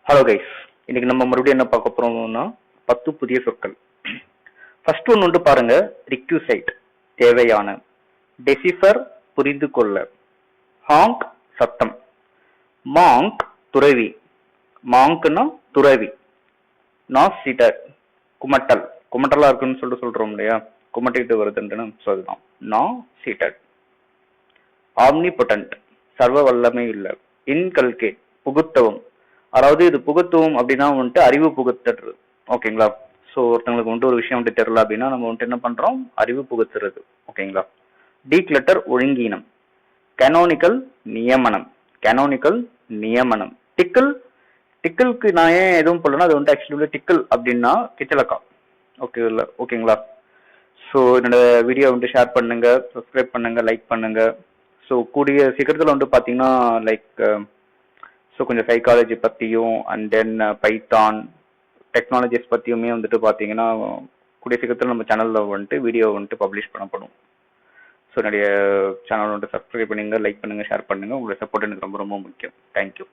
Hello guys, இன்னைக்கு நம்ம மறுபடியும் என்ன பார்க்க போறோம்னா 10 புதிய சொற்கள். ஃபர்ஸ்ட் ஒன்று வந்து பாருங்க, ரிக்யூசைட் தேவையான, டெசிஃபர் புரிந்து கொள்ள, ஹாங்க் சத்தம், மாங்க் துறவி, மாங்க்னா துறவி, நாசிடர் குமட்டல், குமட்டலா இருக்குன்னு சொல்றோம் இல்லையா, குமட்டிட்டு வருதுன்னு ஸோ அதுதான் நாசிடர். ஆம்னிபொட்டன்ட் சர்வ வல்லமை உள்ள, இன்கல்கேட் புகுத்தவும், அதாவது இது புகுத்துவோம் அப்படின்னா வந்துட்டு அறிவு புகுத்துறது. ஓகேங்களா? ஸோ ஒருத்தவங்களுக்கு வந்துட்டு ஒரு விஷயம் வந்துட்டு தெரியல அப்படின்னா நம்ம வந்துட்டு என்ன பண்றோம், அறிவு புகுத்துறது. ஓகேங்களா? டீக்ளட்டர் ஒழுங்கீனம், கனோனிக்கல் நியமனம், கனோனிக்கல் நியமனம். டிக்கிள், டிக்கிள்க்கு நான் ஏன் எதுவும் போடலன்னா அது வந்துட்டு ஆக்சுவலி டிக்கிள் அப்படின்னா கிச்சலக்கா. ஓகேங்களா? ஸோ என்னோட வீடியோ வந்துட்டு ஷேர் பண்ணுங்க, சப்ஸ்கிரைப் பண்ணுங்க, லைக் பண்ணுங்க. ஸோ கூடிய சீக்கிரத்தில் வந்துட்டு பார்த்தீங்கன்னா ஸோ கொஞ்சம் சைக்காலஜி பற்றியும் அண்ட் தென் பைத்தான் டெக்னாலஜிஸ் பற்றியுமே வந்துட்டு பார்த்தீங்கன்னா கூடிய சீக்கிரத்தில் நம்ம சேனலில் வந்துட்டு வீடியோ வந்துட்டு பப்ளிஷ் பண்ணப்படும். ஸோ என்னுடைய சேனல் வந்துட்டு சப்ஸ்கிரைப் பண்ணுங்கள், லைக் பண்ணுங்கள், ஷேர் பண்ணுங்கள். உங்களோட சப்போர்ட் எனக்கு ரொம்ப ரொம்ப முக்கியம். தேங்க்யூ.